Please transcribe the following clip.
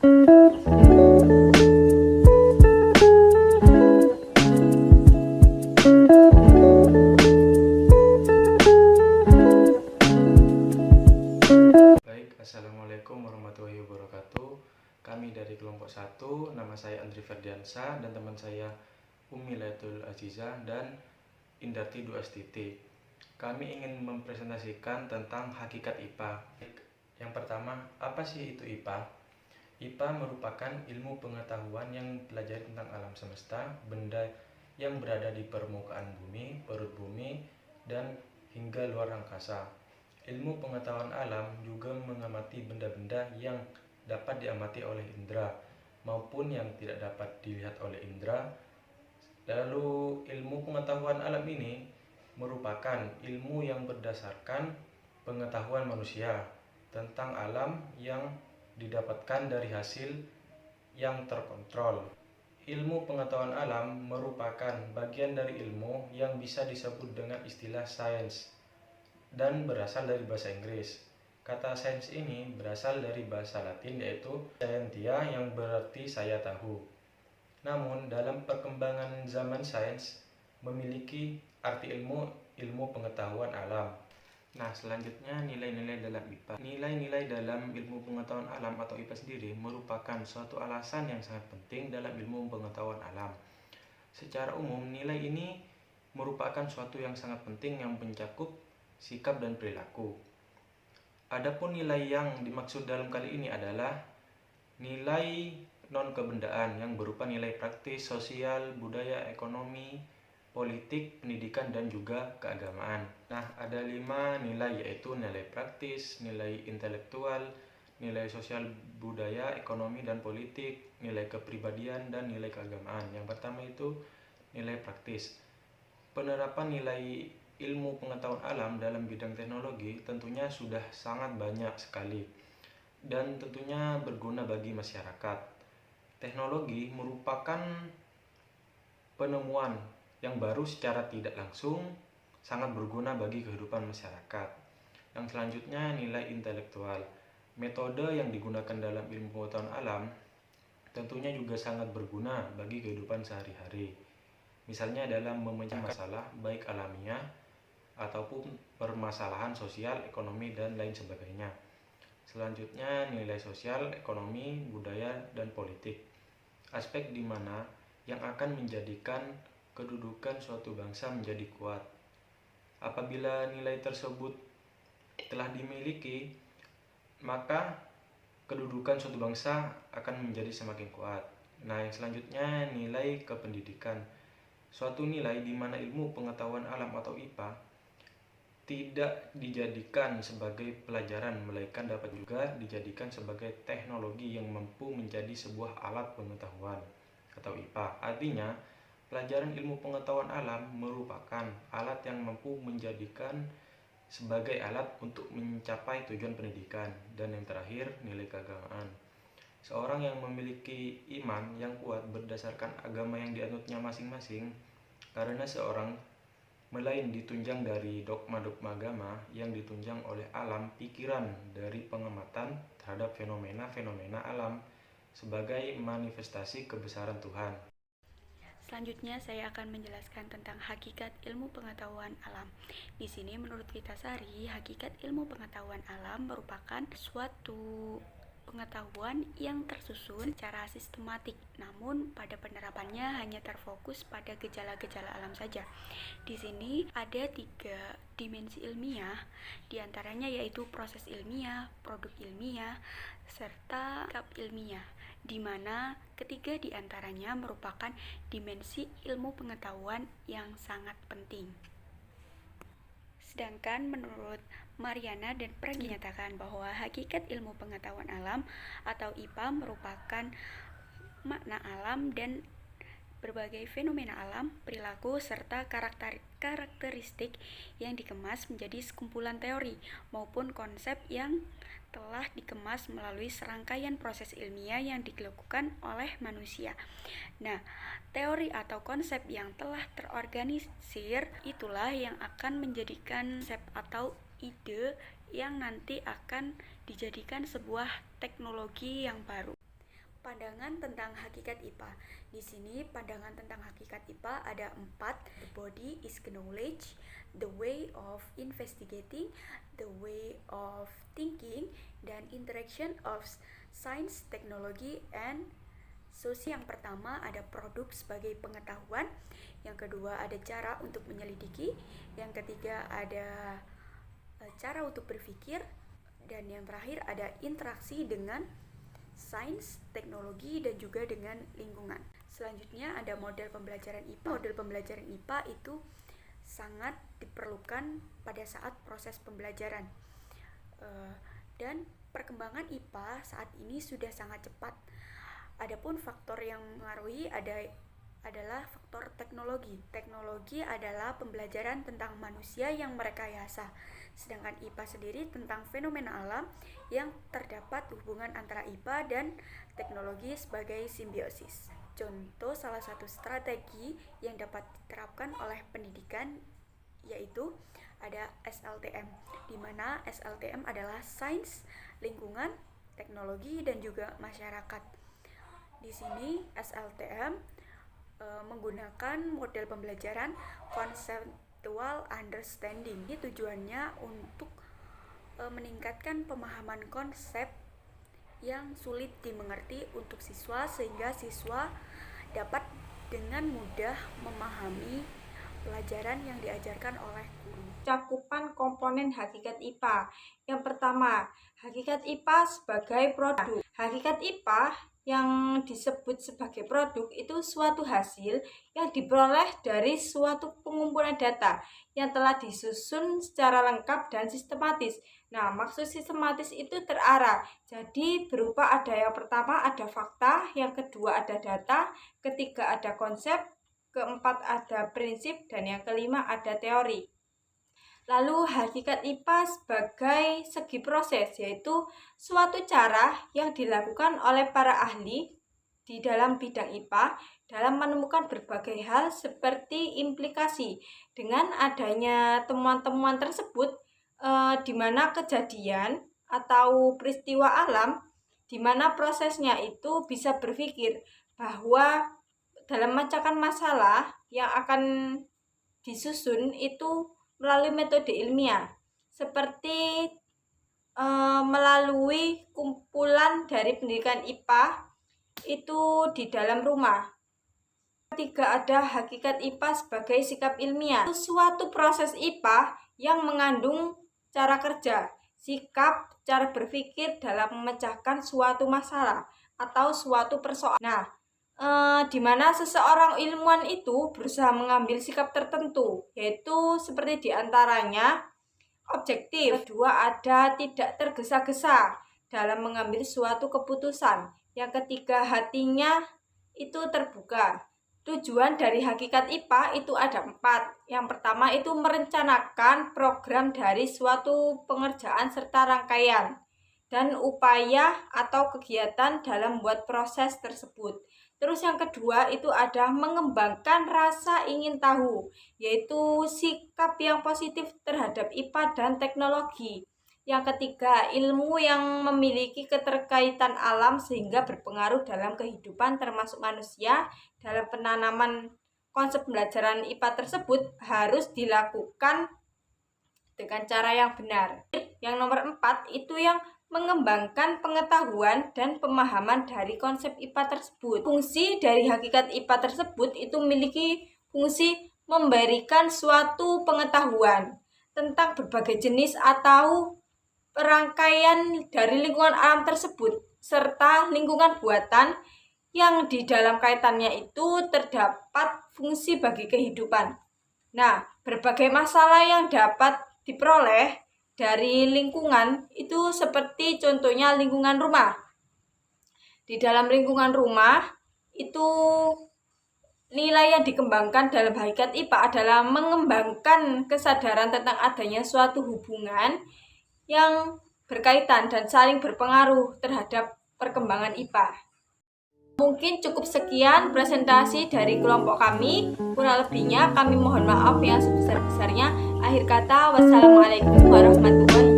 Assalamualaikum warahmatullahi wabarakatuh. Kami dari kelompok 1, nama saya Andri Ferdiansa dan teman saya Umilatul Aziza dan Indarti Duastiti. Kami ingin mempresentasikan tentang hakikat IPA. Yang pertama, apa sih itu IPA? IPA merupakan ilmu pengetahuan yang pelajari tentang alam semesta, benda yang berada di permukaan bumi, perut bumi, dan hingga luar angkasa. Ilmu pengetahuan alam juga mengamati benda-benda yang dapat diamati oleh indera maupun yang tidak dapat dilihat oleh indera. Lalu ilmu pengetahuan alam ini merupakan ilmu yang berdasarkan pengetahuan manusia tentang alam yang didapatkan dari hasil yang terkontrol. Ilmu pengetahuan alam merupakan bagian dari ilmu yang bisa disebut dengan istilah sains dan berasal dari bahasa Inggris. Kata sains ini berasal dari bahasa Latin yaitu scientia yang berarti saya tahu. Namun dalam perkembangan zaman sains memiliki arti ilmu pengetahuan alam. Nah, selanjutnya nilai-nilai dalam IPA. Nilai-nilai dalam ilmu pengetahuan alam atau IPA sendiri merupakan suatu alasan yang sangat penting dalam ilmu pengetahuan alam. Secara umum, nilai ini merupakan suatu yang sangat penting yang mencakup sikap dan perilaku. Adapun nilai yang dimaksud dalam kali ini adalah nilai non-kebendaan yang berupa nilai praktis, sosial, budaya, ekonomi, politik, pendidikan, dan juga keagamaan. Nah, ada 5 nilai yaitu nilai praktis, nilai intelektual, nilai sosial, budaya, ekonomi, dan politik, nilai kepribadian, dan nilai keagamaan. Yang pertama itu nilai praktis. Penerapan nilai ilmu pengetahuan alam dalam bidang teknologi tentunya sudah sangat banyak sekali dan tentunya berguna bagi masyarakat. Teknologi merupakan penemuan yang baru secara tidak langsung sangat berguna bagi kehidupan masyarakat. Yang selanjutnya nilai intelektual. Metode yang digunakan dalam ilmu pengetahuan alam tentunya juga sangat berguna bagi kehidupan sehari-hari. Misalnya dalam memecahkan masalah baik alamiah ataupun permasalahan sosial, ekonomi, dan lain sebagainya. Selanjutnya nilai sosial, ekonomi, budaya, dan politik. Aspek di mana yang akan menjadikan kedudukan suatu bangsa menjadi kuat. Apabila nilai tersebut telah dimiliki, maka kedudukan suatu bangsa akan menjadi semakin kuat. Nah, yang selanjutnya nilai kependidikan. Suatu nilai di mana ilmu pengetahuan alam atau IPA tidak dijadikan sebagai pelajaran, melainkan dapat juga dijadikan sebagai teknologi yang mampu menjadi sebuah alat pengetahuan atau IPA. Artinya, pelajaran ilmu pengetahuan alam merupakan alat yang mampu menjadikan sebagai alat untuk mencapai tujuan pendidikan. Dan yang terakhir, nilai keagamaan. Seorang yang memiliki iman yang kuat berdasarkan agama yang dianutnya masing-masing, karena seorang melain ditunjang dari dogma-dogma agama yang ditunjang oleh alam pikiran dari pengamatan terhadap fenomena-fenomena alam sebagai manifestasi kebesaran Tuhan. Selanjutnya saya akan menjelaskan tentang hakikat ilmu pengetahuan alam. Di sini menurut Kitasari, hakikat ilmu pengetahuan alam merupakan suatu pengetahuan yang tersusun secara sistematik, namun pada penerapannya hanya terfokus pada gejala-gejala alam saja. Di sini ada 3 dimensi ilmiah, diantaranya yaitu proses ilmiah, produk ilmiah, serta sikap ilmiah, di mana ketiga diantaranya merupakan dimensi ilmu pengetahuan yang sangat penting. Sedangkan menurut Mariana dan Preg dinyatakan bahwa hakikat ilmu pengetahuan alam atau IPA merupakan makna alam dan berbagai fenomena alam, perilaku, serta karakteristik yang dikemas menjadi sekumpulan teori maupun konsep yang telah dikemas melalui serangkaian proses ilmiah yang dilakukan oleh manusia. Nah, teori atau konsep yang telah terorganisir itulah yang akan menjadikan konsep atau ide yang nanti akan dijadikan sebuah teknologi yang baru. Pandangan tentang hakikat IPA. Di sini pandangan tentang hakikat IPA ada 4. The body is knowledge, the way of investigating, the way of thinking, dan interaction of science, technology, and society. Yang pertama ada produk sebagai pengetahuan, yang kedua ada cara untuk menyelidiki, yang ketiga ada cara untuk berpikir, dan yang terakhir ada interaksi dengan sains, teknologi, dan juga dengan lingkungan. Selanjutnya ada model pembelajaran IPA. Model pembelajaran IPA itu sangat diperlukan pada saat proses pembelajaran, dan perkembangan IPA saat ini sudah sangat cepat. Adapun faktor yang mengaruhi adalah faktor teknologi. Teknologi adalah pembelajaran tentang manusia yang merekayasa, sedangkan IPA sendiri tentang fenomena alam yang terdapat hubungan antara IPA dan teknologi sebagai simbiosis. Contoh salah satu strategi yang dapat diterapkan oleh pendidikan yaitu ada SLTM, di mana SLTM adalah sains, lingkungan, teknologi, dan juga masyarakat. Di sini SLTM menggunakan model pembelajaran conceptual understanding. Ini tujuannya untuk meningkatkan pemahaman konsep yang sulit dimengerti untuk siswa, sehingga siswa dapat dengan mudah memahami pelajaran yang diajarkan oleh guru. Cakupan komponen hakikat IPA. Yang pertama, hakikat IPA sebagai produk. Hakikat IPA yang disebut sebagai produk itu suatu hasil yang diperoleh dari suatu pengumpulan data yang telah disusun secara lengkap dan sistematis. Nah, maksud sistematis itu terarah. Jadi berupa ada yang pertama ada fakta, yang kedua ada data, ketiga ada konsep, keempat ada prinsip, dan yang kelima ada teori. Lalu hakikat IPA sebagai segi proses, yaitu suatu cara yang dilakukan oleh para ahli di dalam bidang IPA dalam menemukan berbagai hal seperti implikasi. Dengan adanya temuan-temuan tersebut, di mana kejadian atau peristiwa alam, di mana prosesnya itu bisa berpikir bahwa dalam memecahkan masalah yang akan disusun itu melalui metode ilmiah, seperti melalui kumpulan dari pendidikan IPA itu di dalam rumah. Ketiga ada hakikat IPA sebagai sikap ilmiah. Suatu proses IPA yang mengandung cara kerja, sikap, cara berpikir dalam memecahkan suatu masalah atau suatu persoalan. Nah, di mana seseorang ilmuwan itu berusaha mengambil sikap tertentu, yaitu seperti diantaranya objektif. Kedua ada tidak tergesa-gesa dalam mengambil suatu keputusan. Yang ketiga hatinya itu terbuka. Tujuan dari hakikat IPA itu ada 4. Yang pertama itu merencanakan program dari suatu pengerjaan serta rangkaian dan upaya atau kegiatan dalam membuat proses tersebut. Terus yang kedua itu ada mengembangkan rasa ingin tahu, yaitu sikap yang positif terhadap IPA dan teknologi. Yang ketiga, ilmu yang memiliki keterkaitan alam sehingga berpengaruh dalam kehidupan termasuk manusia. Dalam penanaman konsep pembelajaran IPA tersebut harus dilakukan dengan cara yang benar. Yang nomor 4 itu yang mengembangkan pengetahuan dan pemahaman dari konsep IPA tersebut. Fungsi dari hakikat IPA tersebut itu memiliki fungsi memberikan suatu pengetahuan tentang berbagai jenis atau rangkaian dari lingkungan alam tersebut, serta lingkungan buatan yang di dalam kaitannya itu terdapat fungsi bagi kehidupan. Nah, berbagai masalah yang dapat diperoleh dari lingkungan itu seperti contohnya lingkungan rumah. Di dalam lingkungan rumah itu nilai yang dikembangkan dalam hakikat IPA adalah mengembangkan kesadaran tentang adanya suatu hubungan yang berkaitan dan saling berpengaruh terhadap perkembangan IPA. Mungkin cukup sekian presentasi dari kelompok kami. Kurang lebihnya kami mohon maaf yang sebesar-besarnya. Akhir kata, wassalamualaikum warahmatullahi wabarakatuh.